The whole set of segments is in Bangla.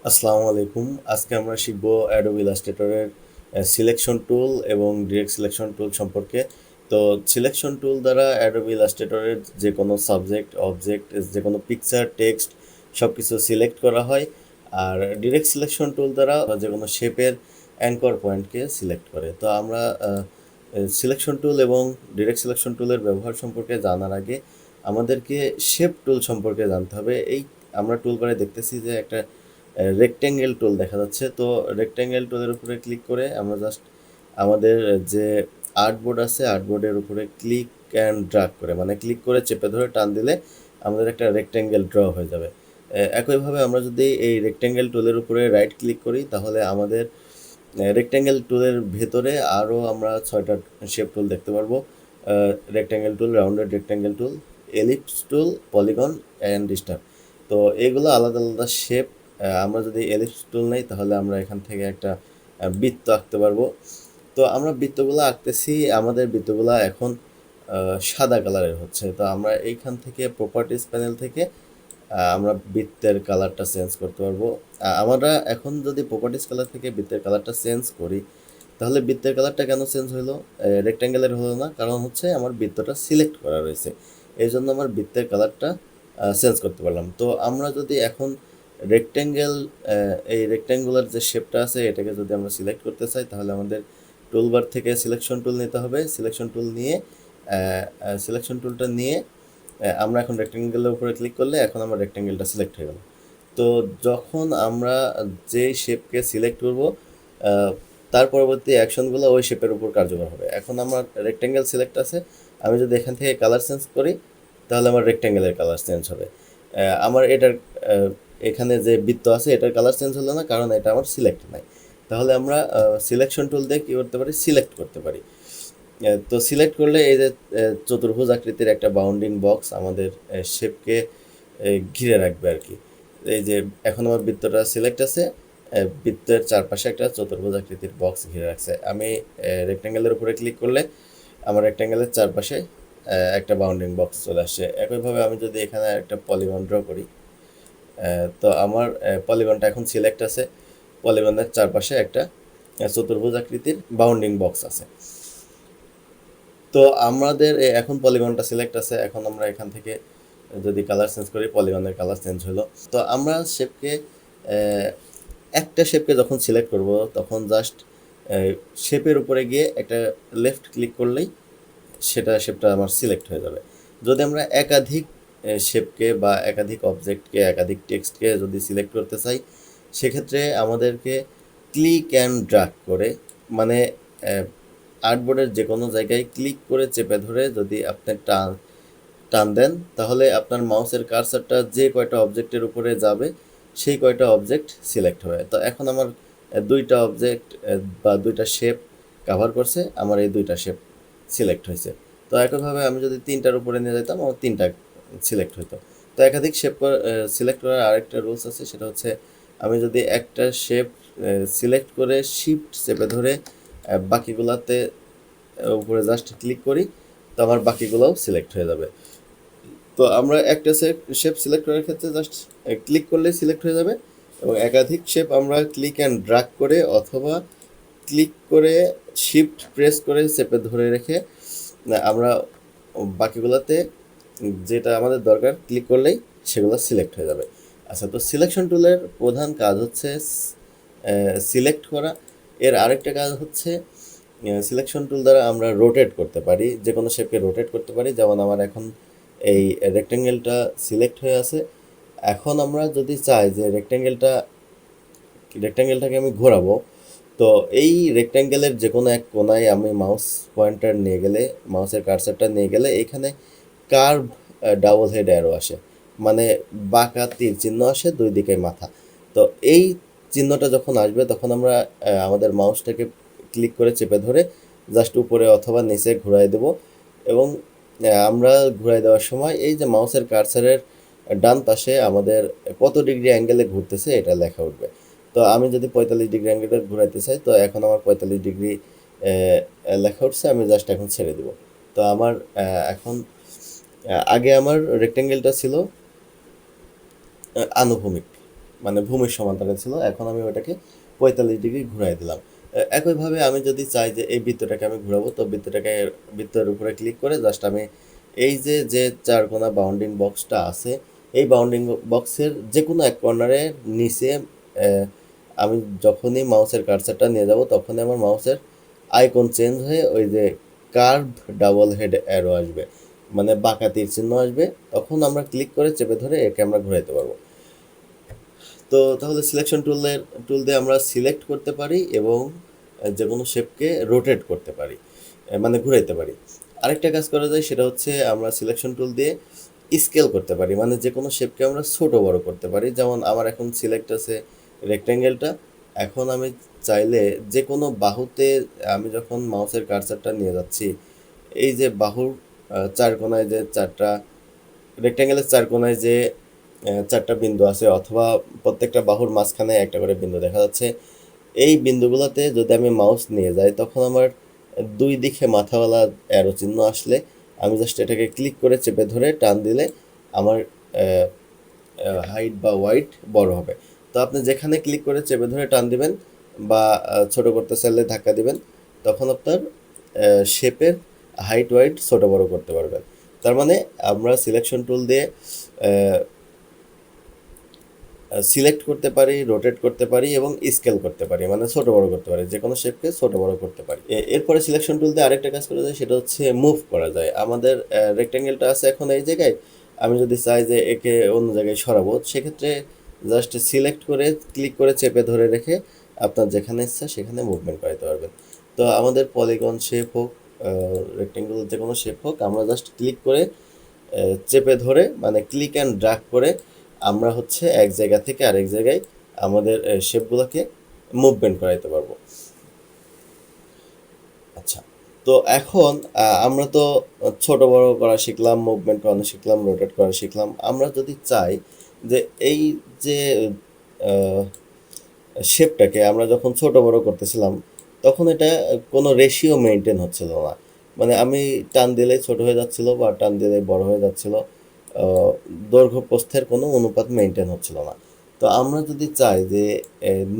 আসসালামু আলাইকুম। আজকে আমরা শিখব অ্যাডোবি ইলাস্ট্রেটরের সিলেকশন টুল এবং ডিরেক্ট সিলেকশন টুল সম্পর্কে। তো সিলেকশন টুল দ্বারা অ্যাডোবি ইলাস্ট্রেটরের যে কোনো সাবজেক্ট, অবজেক্ট, যে কোনো পিকচার, টেক্সট সব কিছু সিলেক্ট করা হয়। আর ডিরেক্ট সিলেকশন টুল দ্বারা যে কোনো শেপের অ্যাঙ্কর পয়েন্টকে সিলেক্ট করে। তো আমরা সিলেকশন টুল এবং ডিরেক্ট সিলেকশন টুলের ব্যবহার সম্পর্কে জানার আগে আমাদেরকে শেপ টুল সম্পর্কে জানতে হবে। এই আমরা টুলবারে দেখতেছি যে একটা রেক্ট্যাঙ্গেল টুল দেখা যাচ্ছে। তো রেক্ট্যাঙ্গেল টুলের উপরে ক্লিক করে আমরা জাস্ট আমাদের যে আর্টবোর্ড আছে আর্টবোর্ডের উপরে ক্লিক অ্যান্ড ড্রাগ করে, মানে ক্লিক করে চেপে ধরে টান দিলে আমাদের একটা রেক্ট্যাঙ্গেল ড্র হয়ে যাবে। একইভাবে আমরা যদি এই রেক্ট্যাঙ্গেল টুলের উপরে রাইট ক্লিক করি তাহলে আমাদের রেক্ট্যাঙ্গেল টুলের ভেতরে আরও আমরা 6টা শেপ টুল দেখতে পারবো। Rectangle tool, rounded rectangle tool, ellipse tool, polygon and star. তো এগুলো আলাদা আলাদা শেপ। আমরা যদি এলিপস টুল নেই তাহলে আমরা এখান থেকে একটা বৃত্ত আঁকতে পারবো। তো আমরা বৃত্তগুলো আঁকতেছি, আমাদের বৃত্তগুলো এখন সাদা কালারের হচ্ছে। তো আমরা এইখান থেকে প্রপার্টিস প্যানেল থেকে আমরা বৃত্তের কালারটা চেঞ্জ করতে পারবো। আমরা এখন যদি প্রপার্টিস কালার থেকে বৃত্তের কালারটা চেঞ্জ করি তাহলে বৃত্তের কালারটা কেন চেঞ্জ হলো? রেক্ট্যাঙ্গেলের হলো না, কারণ হচ্ছে আমার বৃত্তটা সিলেক্ট করা রয়েছে, এই জন্য আমার বৃত্তের কালারটা চেঞ্জ করতে পারলাম। তো আমরা যদি এখন রেক্ট্যাঙ্গেল, এই রেক্ট্যাঙ্গুলার যে শেপটা আছে এটাকে যদি আমরা সিলেক্ট করতে চাই তাহলে আমাদের টুলবার থেকে সিলেকশন টুল নিতে হবে। সিলেকশন টুল নিয়ে সিলেকশন টুলটা নিয়ে আমরা এখন রেক্ট্যাঙ্গেলের উপরে ক্লিক করলে এখন আমার রেক্ট্যাঙ্গেলটা সিলেক্ট হয়ে গেল। তো যখন আমরা যে শেপকে সিলেক্ট করব তার পরবর্তী অ্যাকশনগুলো ওই শেপের উপর কার্যকর হবে। এখন আমার রেক্ট্যাঙ্গেল সিলেক্ট আছে, আমি যদি এখান থেকে কালার চেঞ্জ করি তাহলে আমার রেক্ট্যাঙ্গেলের কালার চেঞ্জ হবে। আমার এটার এখানে যে বৃত্ত আছে এটার কালার চেঞ্জ হলো না, কারণ এটা আমার সিলেক্ট নাই। তাহলে আমরা সিলেকশন টুল দিয়ে কী করতে পারি? সিলেক্ট করতে পারি। তো সিলেক্ট করলে এই যে চতুর্ভুজ আকৃতির একটা বাউন্ডিং বক্স আমাদের শেপকে ঘিরে রাখবে আর কি। এই যে এখন আমার বৃত্তটা সিলেক্ট আছে, বৃত্তের চারপাশে একটা চতুর্ভুজ আকৃতির বক্স ঘিরে রাখছে। আমি রেক্ট্যাঙ্গেলের উপরে ক্লিক করলে আমার রেক্ট্যাঙ্গেলের চারপাশে একটা বাউন্ডিং বক্স চলে আসছে। একইভাবে আমি যদি এখানে একটা পলিগন ড্র করি, তো আমার পলিগনটা এখন সিলেক্ট আছে, পলিগনের চারপাশে একটা চতুর্ভুজ আকৃতির বাউন্ডিং বক্স আছে। তো আমাদের এখন পলিগনটা সিলেক্ট আছে, এখন আমরা এখান থেকে যদি কালার চেঞ্জ করি পলিগনের কালার চেঞ্জ হলো। তো আমরা শেপকে একটা শেপকে যখন সিলেক্ট করব তখন জাস্ট শেপের উপরে গিয়ে একটা লেফট ক্লিক করলেই শেপটা আমার সিলেক্ট হয়ে যাবে। যদি আমরা একাধিক শেপকে বা একাধিক অবজেক্টকে, একাধিক টেক্সটকে যদি সিলেক্ট করতে চাই সেক্ষেত্রে আমাদেরকে ক্লিক অ্যান্ড ড্র্যাগ করে, মানে আর্টবোর্ডের যে কোনো জায়গায় ক্লিক করে চেপে ধরে যদি আপনি টান দেন তাহলে আপনার মাউসের কার্সারটা যে কয়টা অবজেক্টের উপরে যাবে সেই কয়টা অবজেক্ট সিলেক্ট হবে। তো এখন আমার দুইটা অবজেক্ট বা দুইটা শেপ কাভার করছে, আমার এই দুইটা শেপ সিলেক্ট হয়েছে। তো একইভাবে আমি যদি তিনটার উপরে নিয়ে যেতাম আমার তিনটা সিলেক্ট হতো। তো একাধিক শেপ সিলেক্ট করার আরেকটা রুলস আছে, সেটা হচ্ছে আমি যদি একটা শেপ সিলেক্ট করে শিফট চেপে ধরে বাকিগুলাতে উপরে জাস্ট ক্লিক করি তো আমার বাকিগুলোও সিলেক্ট হয়ে যাবে। তো আমরা একটা শেপ সিলেক্ট করার ক্ষেত্রে জাস্ট ক্লিক করলেই সিলেক্ট হয়ে যাবে, এবং একাধিক শেপ আমরা ক্লিক অ্যান্ড ড্র্যাগ করে অথবা ক্লিক করে শিফট প্রেস করে চেপে ধরে রেখে আমরা বাকিগুলোতে যেটা আমাদের দরকার ক্লিক করলেই সেগুলো সিলেক্ট হয়ে যাবে। আচ্ছা, তো সিলেকশন টুলের প্রধান কাজ হচ্ছে সিলেক্ট করা। এর আরেকটা কাজ হচ্ছে সিলেকশন টুল দ্বারা আমরা রোটেট করতে পারি, যে কোনো শেপকে রোটেট করতে পারি। যেমন আমার এখন এই রেক্ট্যাঙ্গেলটা সিলেক্ট হয়ে আছে, এখন আমরা যদি চাই যে রেক্ট্যাঙ্গেলটাকে আমি ঘোরাবো, তো এই রেক্ট্যাঙ্গেলের যে কোনো এক কোনায় আমি মাউস পয়েন্টার নিয়ে গেলে, মাউসের কার্সারটা নিয়ে গেলে এখানে কার্ভ ডাবল হেড অ্যারো আসে, মানে বাঁকা তীর চিহ্ন আসে দুই দিকে মাথা। তো এই চিহ্নটা যখন আসবে তখন আমরা আমাদের মাউসটাকে ক্লিক করে চেপে ধরে জাস্ট উপরে অথবা নিচে ঘুরাই দেব, এবং আমরা ঘুরাই দেওয়ার সময় এই যে মাউসের কার্সারের ডান পাশে আমাদের কত ডিগ্রি অ্যাঙ্গেলে ঘুরতেছে এটা লেখা উঠবে। তো আমি যদি 45 ডিগ্রি অ্যাঙ্গেলে ঘুরাইতে চাই তো এখন আমার 45 ডিগ্রি লেখা উঠছে, আমি জাস্ট এখন ছেড়ে দেব। তো আমার এখন আগে আমার রেক্ট্যাঙ্গেলটা ছিল আনুভূমিক, মানে ভূমির সমান্তরালে ছিল, এখন আমি ওটাকে 45 ডিগ্রি ঘুরাই দিলাম। একইভাবে আমি যদি চাই যে এই বৃত্তটাকে আমি ঘুরাবো, তো বৃত্তের উপরে ক্লিক করে জাস্ট আমি এই যে চার কোণা বাউন্ডিং বক্সটা আছে, এই বাউন্ডিং বক্সের যে কোনো এক কর্নারে নিচে আমি যখনই মাউসের কার্সারটা নিয়ে যাব তখনই আমার মাউসের আইকন চেঞ্জ হয়ে ওই যে কার্ভ ডাবল হেড অ্যারো আসবে, মানে বাঁকা তীর চিহ্ন আসবে, তখন আমরা ক্লিক করে চেপে ধরে একে আমরা ঘুরাইতে পারবো। তো তাহলে সিলেকশন টুল দিয়ে আমরা সিলেক্ট করতে পারি এবং যে কোনো শেপকে রোটেট করতে পারি, মানে ঘুরাইতে পারি। আরেকটা কাজ করা যায়, সেটা হচ্ছে আমরা সিলেকশন টুল দিয়ে স্কেল করতে পারি, মানে যে কোনো শেপকে আমরা ছোট বড় করতে পারি। যেমন আমার এখন সিলেক্ট আছে রেক্ট্যাঙ্গেলটা, এখন আমি চাইলে যে কোনো বাহুতে আমি যখন মাউসের কার্সারটা নিয়ে যাচ্ছি, এই যে বাহুর চার কোণায় যে চারটা রেক্ট্যাঙ্গেলের চার কোণায় যে চারটা বিন্দু আছে, অথবা প্রত্যেকটা বাহুর মাঝখানে একটা করে বিন্দু দেখা যাচ্ছে, এই বিন্দুগুলোতে যদি আমি মাউস নিয়ে যাই তখন আমার দুই দিকে মাথাওয়ালা অ্যারো চিহ্ন আসলে আমি জাস্ট এটাকে ক্লিক করে চেপে ধরে টান দিলে আমার হাইট বা ওয়াইড বড় হবে। তো আপনি যেখানে ক্লিক করে চেপে ধরে টান দিবেন বা ছোট করতে চাইলে ধাক্কা দিবেন, তখন আপনার শেপের হাইট ওয়াইড ছোট বড় করতে পারবেন। তার মানে আমরা সিলেকশন টুল দিয়ে সিলেক্ট করতে পারি, রোটেট করতে পারি এবং স্কেল করতে পারি, মানে ছোট বড় করতে পারি, যে কোনো শেপকে ছোট বড় করতে পারি। এরপরে সিলেকশন টুল দিয়ে আরেকটা কাজ করা যায়, সেটা হচ্ছে মুভ করা যায়। আমাদের রেক্ট্যাঙ্গেলটা আছে এখন এই জায়গায়, আমি যদি চাই যে একে অন্য জায়গায় সরাবো, সেক্ষেত্রে জাস্ট সিলেক্ট করে ক্লিক করে চেপে ধরে রেখে আপনার যেখানে ইচ্ছা সেখানে মুভমেন্ট করাতে পারবেন। তো আমাদের পলিগন শেপ হোক, রেক্ট্যাঙ্গেল যে কোনো শেপ হোক, আমরা জাস্ট ক্লিক করে চেপে ধরে, মানে ক্লিক অ্যান্ড ড্র্যাগ করে আমরা হচ্ছে এক জায়গা থেকে আরেক জায়গায় আমাদের শেপগুলোকে মুভমেন্ট করাইতে পারবো। আচ্ছা, তো এখন আমরা তো ছোট বড় করা শিখলাম, মুভমেন্ট করানো শিখলাম, রোটেট করা শিখলাম। আমরা যদি চাই যে এই যে শেপটাকে আমরা যখন ছোট বড় করতেছিলাম তখন এটা কোনো রেশিও মেনটেন হচ্ছিল না, মানে আমি টান দিলেই ছোট হয়ে যাচ্ছিল বা টান দিলেই বড় হয়ে যাচ্ছিল, দৈর্ঘ্য প্রস্থের কোনো অনুপাত মেনটেন হচ্ছিল না। তো আমরা যদি চাই যে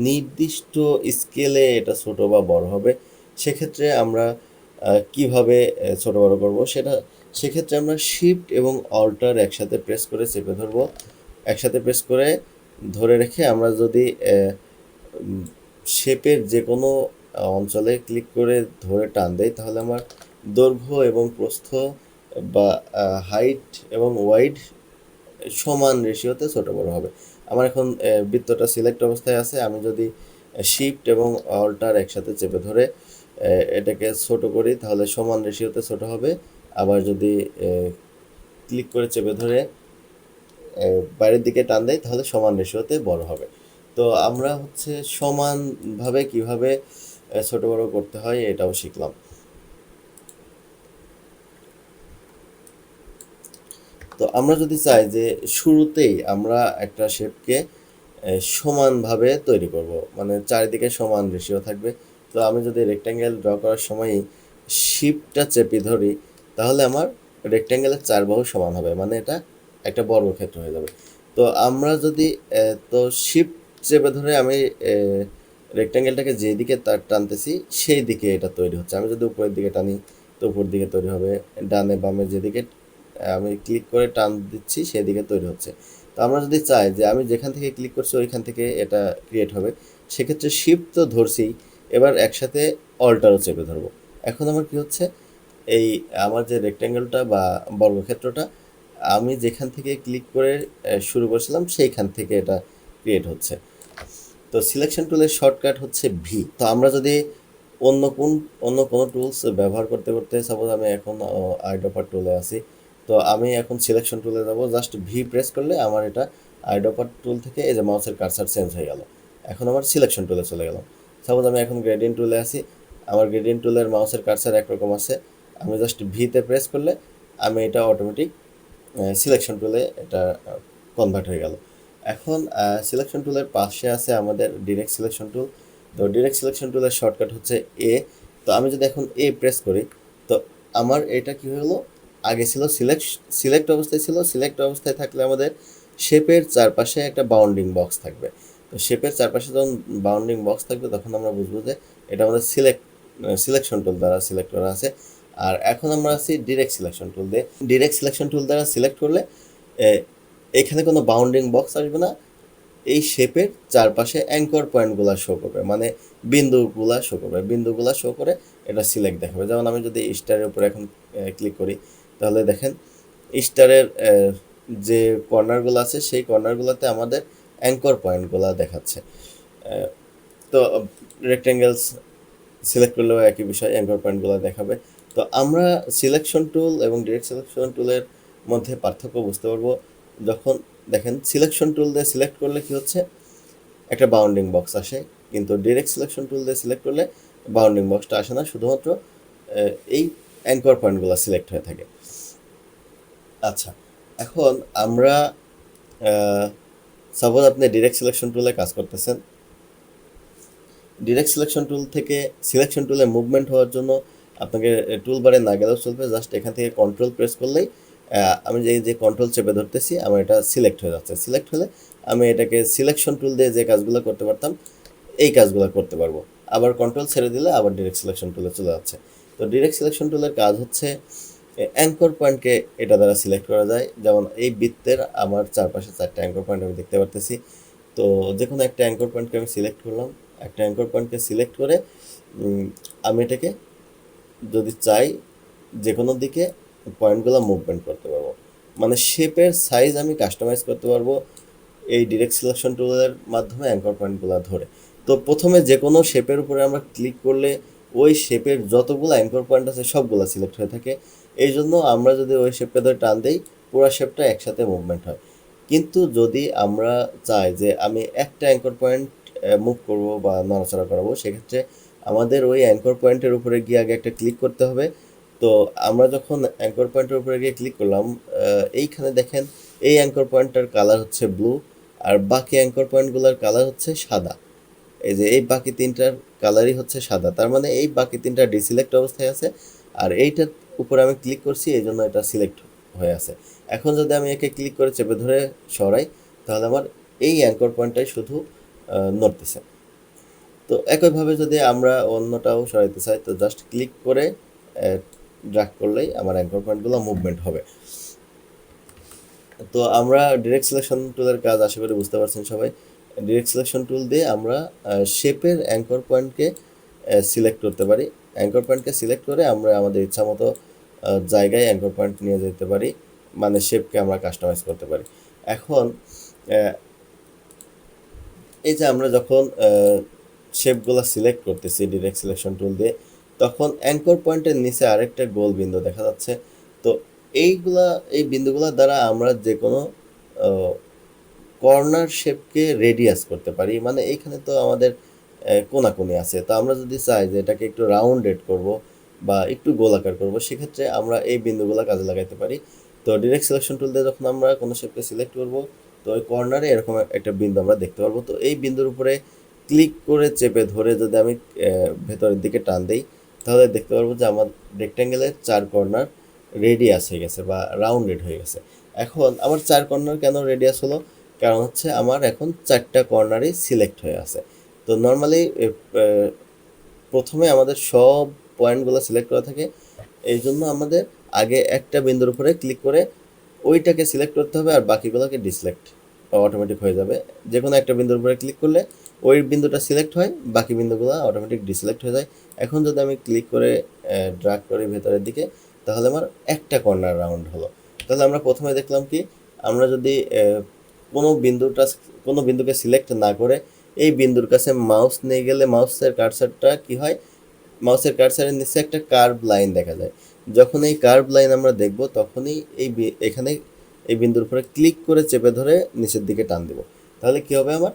নির্দিষ্ট স্কেলে এটা ছোট বা বড় হবে, সেক্ষেত্রে আমরা কিভাবে ছোট বড় করব, সেক্ষেত্রে আমরা শিফট এবং অল্টার একসাথে প্রেস করে চেপে ধরবো, একসাথে প্রেস করে ধরে রেখে আমরা যদি শেপের যে কোনো অঞ্চলে ক্লিক করে ধরে টান দেয়, তাহলে আমার দৈর্ঘ্য এবং প্রস্থ বা হাইট এবং ওয়াইড সমান রেশিওতে ছোট বড় হবে। আমার এখন বৃত্তটা সিলেক্ট অবস্থায় আছে, আমি যদি শিফট এবং অল্টার একসাথে চেপে ধরে এটাকে ছোট করি তাহলে সমান রেশিওতে ছোট হবে, আবার যদি ক্লিক করে চেপে ধরে বাইরের দিকে টান দেয় তাহলে সমান রেশিওতে বড় হবে। তো আমরা হচ্ছে সমানভাবে কিভাবে ছোট বড় করতে হয় এটাও শিখলাম। তো আমরা যদি চাই যে শুরুতেই আমরা একটা শেপকে সমানভাবে তৈরি করব, মানে চারিদিকে সমান রেশিও থাকবে, তো আমি যদি রেক্ট্যাঙ্গেল ড্র করার সময়ই শিফটটা চেপে ধরি তাহলে আমার রেক্ট্যাঙ্গেলের চার বাহু সমান হবে, মানে এটা একটা বর্গক্ষেত্র হয়ে যাবে। তো আমরা যদি তো শিফট চেপে ধরে আমি রেক্ট্যাঙ্গেলটাকে যেদিকে তার টানতেছি সেই দিকে এটা তৈরি হচ্ছে। আমি যদি উপরের দিকে টানি তো উপর দিকে তৈরি হবে, ডানে বামে যেদিকে আমি ক্লিক করে টান দিচ্ছি সেদিকে তৈরি হচ্ছে। তো আমরা যদি চাই যে আমি যেখান থেকে ক্লিক করছি ওইখান থেকে এটা ক্রিয়েট হবে, সেক্ষেত্রে শিফট তো ধরছি, এবার একসাথে অল্টারও চেপে ধরবো। এখন আমার কি হচ্ছে, এই আমার যে রেক্ট্যাঙ্গেলটা বা বর্গক্ষেত্রটা আমি যেখান থেকে ক্লিক করে শুরু করছিলাম সেইখান থেকে এটা ক্রিয়েট হচ্ছে। তো সিলেকশন টুলের শর্টকাট হচ্ছে ভি। তো আমরা যদি অন্য কোনো টুলস ব্যবহার করতে করতে, সাপোজ আমি এখন আইড্রপার টুলে আছি, তো আমি এখন সিলেকশন টুলে যাব, জাস্ট ভি প্রেস করলে আমার এটা আইড্রপার টুল থেকে এই যে মাউসের কার্সার চেঞ্জ হয়ে গেল, এখন আমার সিলেকশন টুলে চলে গেলাম। সাপোজ আমি এখন গ্রেডিয়েন্ট টুলে আছি, আমার গ্রেডিয়েন্ট টুলের মাউসের কার্সার একরকম আছে, আমি জাস্ট ভিতে প্রেস করলে আমি এটা অটোমেটিক সিলেকশন টুলে এটা কনভার্ট হয়ে গেল। এখন সিলেকশন টুলের পাশে আছে আমাদের ডিরেক্ট সিলেকশন টুল। তো ডিরেক্ট সিলেকশন টুলের শর্টকাট হচ্ছে এ। তো আমি যদি এখন এ প্রেস করি তো আমার এটা কি হলো, আগে ছিল সিলেক্ট অবস্থায় ছিল, সিলেক্ট অবস্থায় থাকলে আমাদের শেপের চারপাশে একটা বাউন্ডিং বক্স থাকবে। তো শেপের চারপাশে যখন বাউন্ডিং বক্স থাকবে তখন আমরা বুঝবো যে এটা আমাদের সিলেকশন টুল দ্বারা সিলেক্ট করা আছে। আর এখন আমরা আছি ডিরেক্ট সিলেকশন টুল দিয়ে। ডিরেক্ট সিলেকশন টুল দ্বারা সিলেক্ট করলে এখানে কোনো বাউন্ডিং বক্স আসবে না, এই শেপের চারপাশে অ্যাঙ্কর পয়েন্টগুলো শো করবে, মানে বিন্দুগুলা শো করবে, বিন্দুগুলা শো করে এটা সিলেক্ট দেখাবে। যেমন আমি যদি স্টারের উপরে এখন ক্লিক করি তাহলে দেখেন স্টারের যে কর্নারগুলো আছে সেই কর্নারগুলোতে আমাদের অ্যাঙ্কর পয়েন্টগুলো দেখাচ্ছে। তো রেক্ট্যাঙ্গেলস সিলেক্ট করলেও একই বিষয়, অ্যাঙ্কর পয়েন্টগুলো দেখাবে। তো আমরা সিলেকশন টুল এবং ডিরেক্ট সিলেকশন টুলের মধ্যে পার্থক্য বুঝতে পারবো যখন দেখেন সিলেকশন টুল দিয়ে সিলেক্ট করলে কি হচ্ছে, একটা বাউন্ডিং বক্স আসে, কিন্তু ডিরেক্ট সিলেকশন টুল দিয়ে সিলেক্ট করলে বাউন্ডিং বক্সটা আসে না, শুধুমাত্র এই অ্যাঙ্কর পয়েন্টগুলো সিলেক্ট হয়ে থাকে। আচ্ছা, এখন আমরা সাপোজ আপনি ডিরেক্ট সিলেকশন টুলে কাজ করতেছেন। ডিরেক্ট সিলেকশন টুল থেকে সিলেকশন টুলে মুভমেন্ট হওয়ার জন্য আপনাকে টুল বারে না গেলেও চলবে, জাস্ট এখান থেকে কন্ট্রোল প্রেস করলেই আমি যে কন্ট্রোল চেপে ধরতেছি আমার এটা সিলেক্ট হয়ে যাচ্ছে। সিলেক্ট হলে আমি এটাকে সিলেকশন টুল দিয়ে যে কাজগুলো করতে পারতাম এই কাজগুলো করতে পারবো। আবার কন্ট্রোল ছেড়ে দিলে আবার ডিরেক্ট সিলেকশন টুলে চলে যাচ্ছে। তো ডিরেক্ট সিলেকশন টুলের কাজ হচ্ছে অ্যাঙ্কর পয়েন্টকে এটা দ্বারা সিলেক্ট করা যায়। যেমন এই বৃত্তের আমার চারপাশে 4টা অ্যাঙ্কর পয়েন্ট আমি দেখতে পারতেছি। তো যে কোনো একটা অ্যাঙ্কর পয়েন্টকে আমি সিলেক্ট করলাম, একটা অ্যাঙ্কর পয়েন্টকে সিলেক্ট করে আমি এটাকে যদি চাই যে কোনো দিকে পয়েন্টগুলো মুভমেন্ট করতে পারবো, মানে শেপের সাইজ আমি কাস্টমাইজ করতে পারবো এই ডিরেক্ট সিলেকশন টুলের মাধ্যমে অ্যাঙ্কর পয়েন্টগুলো ধরে। তো প্রথমে যে কোনো শেপের উপরে আমরা ক্লিক করলে ওই শেপের যতগুলো অ্যাঙ্কর পয়েন্ট আছে সবগুলো সিলেক্ট হয়ে থাকে। এই জন্য আমরা যদি ওই শেপটা ধরে টান দিই পুরো শেপটা একসাথে মুভমেন্ট হয়। কিন্তু যদি আমরা চাই যে আমি একটা অ্যাঙ্কর পয়েন্ট মুভ করব বা নড়াচড়া করাবো, সেক্ষেত্রে আমাদের ওই অ্যাঙ্কর পয়েন্টের উপরে গিয়ে আগে একটা ক্লিক করতে হবে। তো আমরা যখন অ্যাঙ্কর পয়েন্টের উপরে গিয়ে ক্লিক করলাম, এইখানে দেখেন এই অ্যাঙ্কর পয়েন্টটার কালার হচ্ছে ব্লু, আর বাকি অ্যাঙ্কর পয়েন্টগুলোর কালার হচ্ছে সাদা। এই যে এই বাকি তিনটার কালারই হচ্ছে সাদা, তার মানে এই বাকি তিনটা ডিসিলেক্ট অবস্থায় আছে, আর এইটার উপরে আমি ক্লিক করছি এই জন্য এটা সিলেক্ট হয়ে আছে। এখন যদি আমি একে ক্লিক করে চেপে ধরে সরাই তাহলে আমার এই অ্যাঙ্কর পয়েন্টটাই শুধু নড়তেছে। তো একইভাবে যদি আমরা অন্যটাও সরাইতে চাই তো জাস্ট ক্লিক করে ড্র্যাগ করলেই আমার অ্যাঙ্কর পয়েন্টগুলো মুভমেন্ট হবে। তো আমরা ডিরেক্ট সিলেকশন টুলের কাজ আশা করি বুঝতে পারছেন সবাই। ডিরেক্ট সিলেকশন টুল দিয়ে আমরা শেপের অ্যাঙ্কর পয়েন্টকে সিলেক্ট করতে পারি। অ্যাঙ্কর পয়েন্টকে সিলেক্ট করে আমরা আমাদের ইচ্ছা মতো জায়গায় অ্যাঙ্কর পয়েন্ট নিয়ে যেতে পারি, মানে শেপকে আমরা কাস্টমাইজ করতে পারি। এখন এই যে আমরা যখন শেপগুলো সিলেক্ট করতেছি ডিরেক্ট সিলেকশন টুল দিয়ে, তখন অ্যাঙ্কর পয়েন্টের নিচে আরেকটা গোল বিন্দু দেখা যাচ্ছে। তো এই বিন্দুগুলোর দ্বারা আমরা যে কোনো কর্নার শেপকে রেডিয়াস করতে পারি, মানে এইখানে তো আমাদের কোনাকুনি আছে, তো আমরা যদি চাই যে এটাকে একটু রাউন্ডেড করব বা একটু গোলাকার করব, সেক্ষেত্রে আমরা এই বিন্দুগুলো কাজে লাগাইতে পারি। তো ডিরেক্ট সিলেকশন টুল দিয়ে যখন আমরা কোনো শেপকে সিলেক্ট করব তো ওই কর্নারে এরকম একটা বিন্দু আমরা দেখতে পারবো। তো এই বিন্দুর উপরে ক্লিক করে চেপে ধরে যদি আমি ভেতরের দিকে টান দিই তাহলে দেখতে পারবো যে আমার রেক্ট্যাঙ্গেলের 4 কর্নার রেডিয়াস হয়ে গেছে বা রাউন্ডেড হয়ে গেছে। এখন আমার 4 কর্নার কেন রেডিয়াস হলো, কারণ হচ্ছে আমার এখন 4টা কর্নারই সিলেক্ট হয়ে আছে। তো নর্মালি প্রথমে আমাদের সব পয়েন্টগুলো সিলেক্ট করা থাকে, এই জন্য আমাদের আগে একটা বিন্দুর উপরে ক্লিক করে ওইটাকে সিলেক্ট করতে হবে, আর বাকিগুলোকে ডিসিলেক্ট অটোমেটিক হয়ে যাবে। যে কোনো একটা বিন্দুর উপরে ক্লিক করলে ওই বিন্দুটা সিলেক্ট হয়, বাকি বিন্দুগুলো অটোমেটিক ডিসিলেক্ট হয়ে যায়। এখন যদি আমি ক্লিক করে ড্র্যাগ করি ভেতরের দিকে তাহলে আমার একটা কর্নার রাউন্ড হলো। তাহলে আমরা প্রথমে দেখলাম কি, আমরা যদি কোনো বিন্দুকে সিলেক্ট না করে এই বিন্দুর কাছে মাউস নিয়ে গেলে মাউসের কার্সারটা কি হয়, মাউসের কার্সারের নিচে একটা কার্ভ লাইন দেখা যায়। যখন এই কার্ভ লাইন আমরা দেখব তখনই এখানে এই বিন্দুর উপরে ক্লিক করে চেপে ধরে নিচের দিকে টান দেব, তাহলে কি হবে, আমার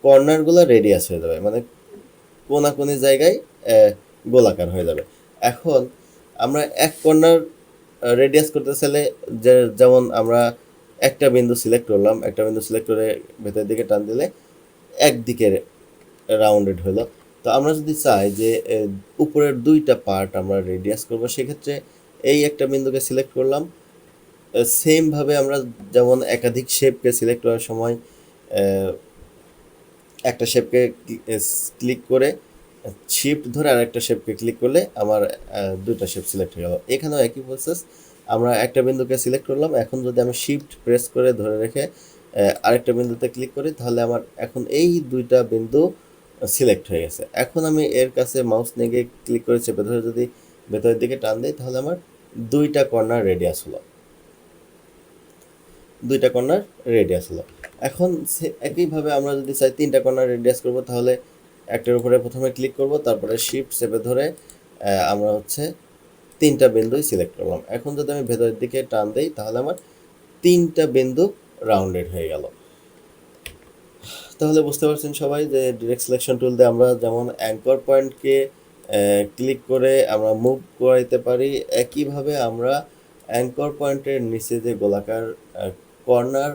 কর্নারগুলো রেডিয়াস হয়ে যাবে, মানে কোনাকুনি জায়গায় গোলাকার হয়ে যাবে। এখন আমরা এক কর্নার রেডিয়াস করতে চাইলে যেমন আমরা একটা বিন্দু সিলেক্ট করলাম, একটা বিন্দু সিলেক্ট করে ভেতরের দিকে টান দিলে একদিকে রাউন্ডেড হলো। তো আমরা যদি চাই যে উপরের 2টা পার্ট আমরা রেডিয়াস করব, সেক্ষেত্রে এই একটা বিন্দুকে সিলেক্ট করলাম, সেমভাবে আমরা যেমন একাধিক শেপকে সিলেক্ট করার সময় একটা শেপকে ক্লিক করে শিফট ধরে আরেকটা শেপকে ক্লিক করলে আমার দুইটা শেপ সিলেক্ট হয়ে গেল। এখানেও একই প্রসেস, আমরা একটা বিন্দুকে সিলেক্ট করলাম, এখন যদি আমি শিফট প্রেস করে ধরে রেখে আরেকটা বিন্দুতে ক্লিক করি তাহলে আমার এখন এই দুইটা বিন্দু সিলেক্ট হয়ে গেছে। এখন আমি এর কাছে মাউস নিয়ে গিয়ে ক্লিক করে চেপে ধরে যদি ভেতরের দিকে টান দিই তাহলে আমার দুইটা কর্নার রেডিয়াস হলো, দুইটা কর্নার রেডিয়াস হলো। এখন একইভাবে আমরা যদি চাই তিনটা কর্নার রেডিয়াস করব তাহলে একটার উপরে প্রথমে ক্লিক করব, তারপরে শিফট চেপে ধরে আমরা হচ্ছে তিনটা বিন্দুই সিলেক্ট করলাম। এখন যদি আমি ভেতরের দিকে টান দিই তাহলে আমার তিনটা বিন্দু রাউন্ডেড হয়ে গেল। তাহলে বুঝতে পারছেন সবাই যে ডিরেক্ট সিলেকশন টুল দিয়ে আমরা যেমন অ্যাঙ্কর পয়েন্টকে ক্লিক করে আমরা মুভ করাইতে পারি, একইভাবে আমরা অ্যাঙ্কর পয়েন্টের নিচে যে গোলাকার কর্নার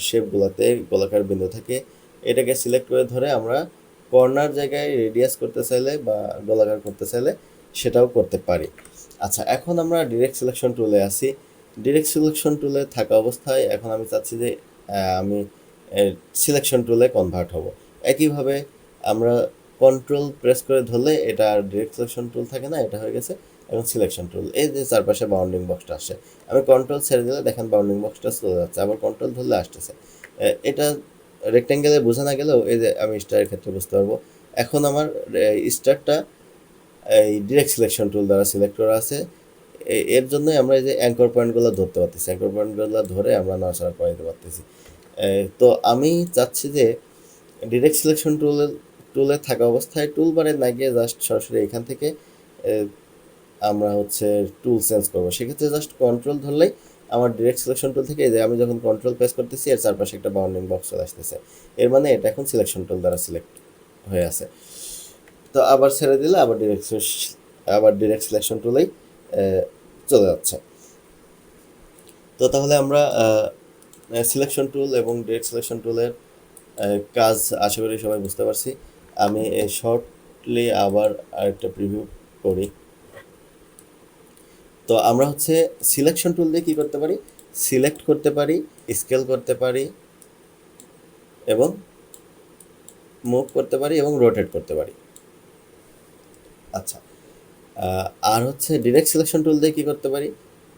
শেপগুলোতে গোলাকার বিন্দু থাকে এটাকে সিলেক্ট করে ধরে আমরা কর্নার জায়গায় রেডিয়াস করতে চাইলে বা গোলাকার করতে চাইলে সেটাও করতে পারি। আচ্ছা, এখন আমরা ডিরেক্ট সিলেকশন টুলে আসি। ডিরেক্ট সিলেকশন টুলে থাকা অবস্থায় এখন আমি চাচ্ছি যে আমি সিলেকশন টুলে কনভার্ট হব। একইভাবে আমরা কন্ট্রোল প্রেস করে ধরলে এটা আর ডিরেক্ট সিলেকশন টুল থাকে না, এটা হয়ে গেছে এবং সিলেকশন টুল। এই যে চারপাশে বাউন্ডিং বক্সটা আসছে, আমি কন্ট্রোল ছেড়ে দিলে দেখেন বাউন্ডিং বক্সটা চলে যাচ্ছে, আবার কন্ট্রোল ধরলে আসতেছে। এটা রেক্ট্যাঙ্গেলে বোঝা না গেলেও এই যে আমি স্টারের ক্ষেত্রে বুঝতে পারবো। এখন আমার স্টারটা এই ডিরেক্ট সিলেকশন টুল দ্বারা সিলেক্ট করা আছে, এর জন্যই আমরা এই যে অ্যাঙ্কর পয়েন্টগুলো ধরতে পারতেছি, অ্যাঙ্কর পয়েন্টগুলো ধরে আমরা নড়াচড়া করাইতে পারতেছি। তো আমি চাচ্ছি যে ডিরেক্ট সিলেকশন টুলে থাকা অবস্থায় টুল বারে না গিয়ে জাস্ট সরাসরি এখান থেকে আমরা হচ্ছে টুল চেঞ্জ করবো। সেক্ষেত্রে জাস্ট কন্ট্রোল ধরলেই আমার ডিরেক্ট সিলেকশন টুল থেকে যে আমি যখন কন্ট্রোল প্রেস করতেছি এর চারপাশে একটা বাউন্ডিং বক্স চলে আসতেছে, এর মানে এটা এখন সিলেকশন টুল দ্বারা সিলেক্ট হয়ে আছে। তো আবার ছেড়ে দিলে আবার ডিরেক্ট সিলেকশন টুলেই চলে যাচ্ছে। তো তাহলে আমরা সিলেকশন টুল এবং ডিরেক্ট সিলেকশন টুলের কাজ আশা করি সবাই বুঝতে পারছি। আমি শর্টলি আবার আরেকটা প্রিভিউ করি। তো আমরা হচ্ছে সিলেকশন টুল দিয়ে কী করতে পারি, সিলেক্ট করতে পারি, স্কেল করতে পারি এবং মুভ করতে পারি এবং রোটেট করতে পারি। আচ্ছা, আর হচ্ছে ডিরেক্ট সিলেকশন টুল দিয়ে কী করতে পারি,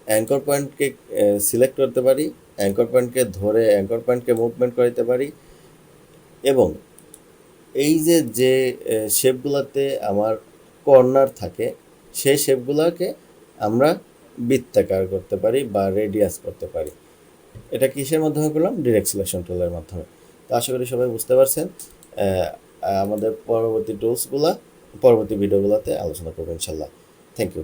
অ্যাঙ্কর পয়েন্টকে সিলেক্ট করতে পারি, অ্যাঙ্কর পয়েন্টকে ধরে অ্যাঙ্কর পয়েন্টকে মুভমেন্ট করাতে পারি এবং এই যে শেপগুলোতে আমার কর্নার থাকে সেই শেপগুলোকে আমরা বৃত্তাকার করতে পারি বা রেডিয়াস করতে পারি। এটা কিসের মাধ্যমে করলাম, ডিরেক্ট সিলেকশন টুলের মাধ্যমে। তো আশা করি সবাই বুঝতে পারছেন। আমাদের পরবর্তী ভিডিওগুলোতে আলোচনা করবো ইনশাল্লাহ। Thank you.